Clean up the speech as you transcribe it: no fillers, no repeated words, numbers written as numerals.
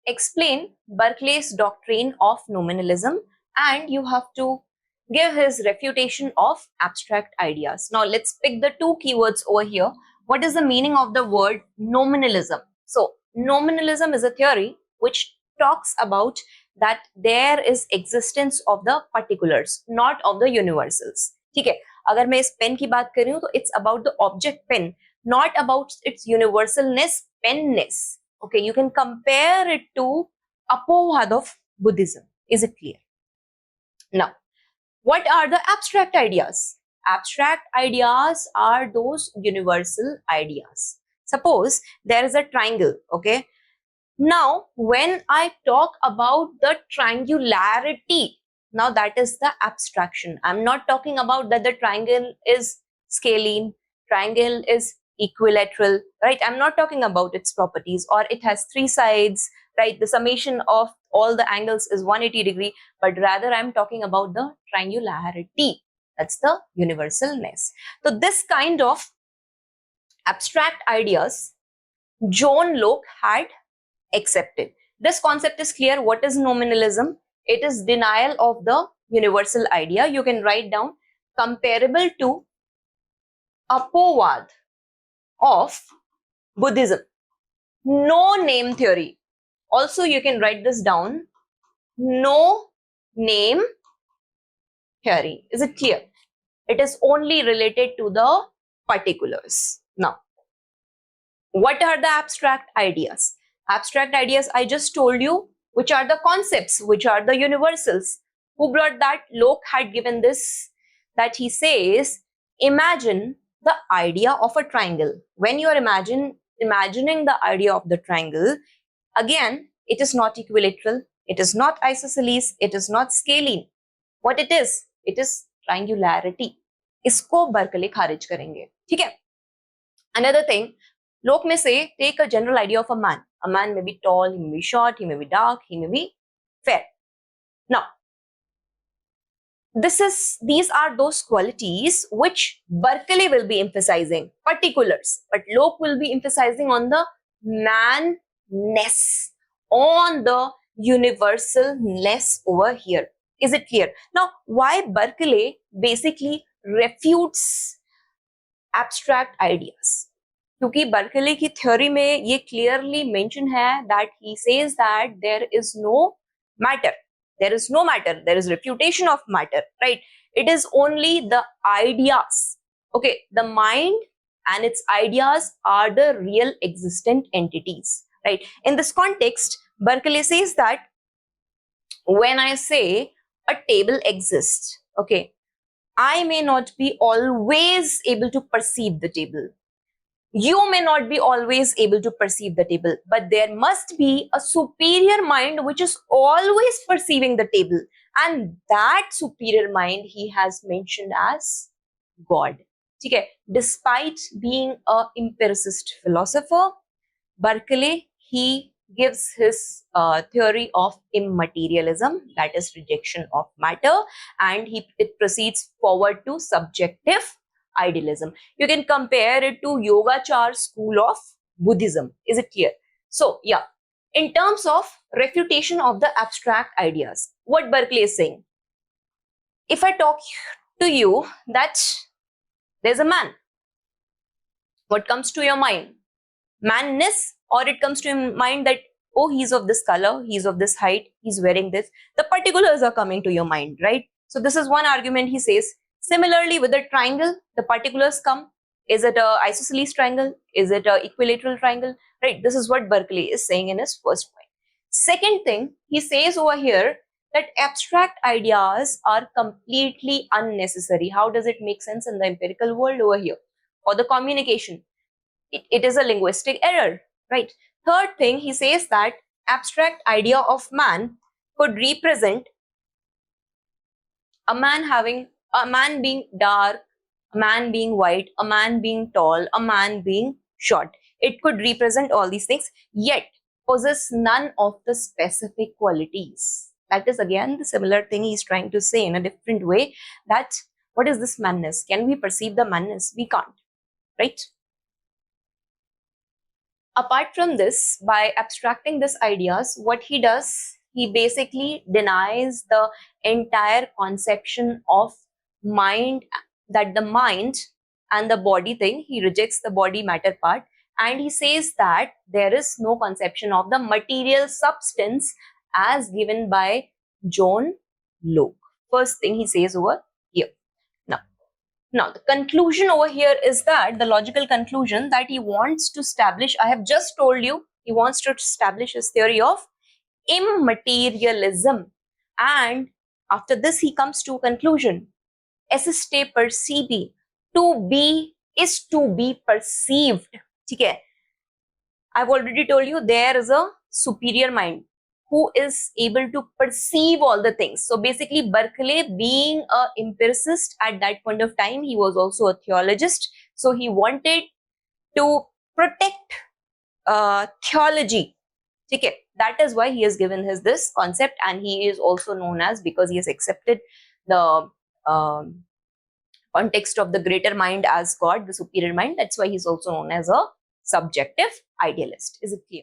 Explain Berkeley's doctrine of nominalism, and you have to give his refutation of abstract ideas. Now let's pick the two keywords over here. What is the meaning of the word nominalism? So nominalism is a theory which talks about that there is existence of the particulars, not of the universals. ठीक है, अगर मैं इस pen की बात कर रही हूँ तो it's about the object pen, not about its universalness, penness. Okay, you can compare it to Apovad of Buddhism. Is it clear? Now, what are the abstract ideas? Abstract ideas are those universal ideas. Suppose there is a triangle, okay? Now, when I talk about the triangularity, now that is the abstraction. I'm not talking about that the triangle is scalene, triangle is equilateral, right? I'm not talking about its properties, or it has three sides, right? The summation of all the angles is 180 degree, but rather I'm talking about the triangularity. That's the universalness. So this kind of abstract ideas, John Locke had accepted. This concept is clear. What is nominalism? It is denial of the universal idea. You can write down comparable to Apovad of Buddhism. No name theory. Also, you can write this down. No name theory. Is it clear? It is only related to the particulars. Now, what are the abstract ideas? Abstract ideas, I just told you, which are the concepts, which are the universals. Who brought that? Locke had given this, that he says, imagine the idea of a triangle. When you are imagining the idea of the triangle, again, it is not equilateral, it is not isosceles, it is not scalene. What it is triangularity. इसको Berkeley खारिज करेंगे, ठीक है? Another thing, Locke may say, take a general idea of a man. A man may be tall, he may be short, he may be dark, he may be fair. Now, these are those qualities which Berkeley will be emphasizing, particulars, but Locke will be emphasizing on the manness, on the universalness over here. Is it clear? Now, why Berkeley basically refutes abstract ideas? क्योंकि Berkeley की theory में ये clearly mention है that he says that there is no matter. There is no matter. There is refutation of matter, right? It is only the ideas. Okay, the mind and its ideas are the real existent entities, right? In this context, Berkeley says that when I say a table exists, okay, I may not be always able to perceive the table. You may not be always able to perceive the table, but there must be a superior mind which is always perceiving the table. And that superior mind he has mentioned as God. Okay? Despite being an empiricist philosopher, Berkeley, he gives his theory of immaterialism, that is rejection of matter, and it proceeds forward to subjective idealism. You can compare it to Yogachar school of Buddhism. Is it clear? So, yeah, in terms of refutation of the abstract ideas, what Berkeley is saying, if I talk to you that there's a man, what comes to your mind? Manness, or it comes to your mind that, oh, he's of this color, he's of this height, he's wearing this. The particulars are coming to your mind, right? So this is one argument he says. Similarly, with the triangle, the particulars come. Is it a isosceles triangle? Is it a equilateral triangle? Right, this is what Berkeley is saying in his first point. Second thing, he says over here that abstract ideas are completely unnecessary. How does it make sense in the empirical world over here? Or the communication? It is a linguistic error, right? Third thing, he says that abstract idea of man could represent a man being dark, a man being white, a man being tall, a man being short. It could represent all these things, yet possess none of the specific qualities. That is again the similar thing he's trying to say in a different way, that what is this manness? Can we perceive the manness? We can't, right? Apart from this, by abstracting these ideas, what he does, he basically denies the entire conception of mind, that the mind and the body thing. He rejects the body matter part, and he says that there is no conception of the material substance as given by John Locke. First thing he says over here. Now, the conclusion over here is that the logical conclusion that he wants to establish, I have just told you, he wants to establish his theory of immaterialism. And after this, he comes to a conclusion. Esiste percibi. To be is to be perceived. Okay. I've already told you there is a superior mind who is able to perceive all the things. So basically, Berkeley, being an empiricist at that point of time, he was also a theologist. So he wanted to protect theology. Okay, that is why he has given his this concept, and he is also known as, because he has accepted the context of the greater mind as God, the superior mind. That's why he's also known as a subjective idealist. Is it clear?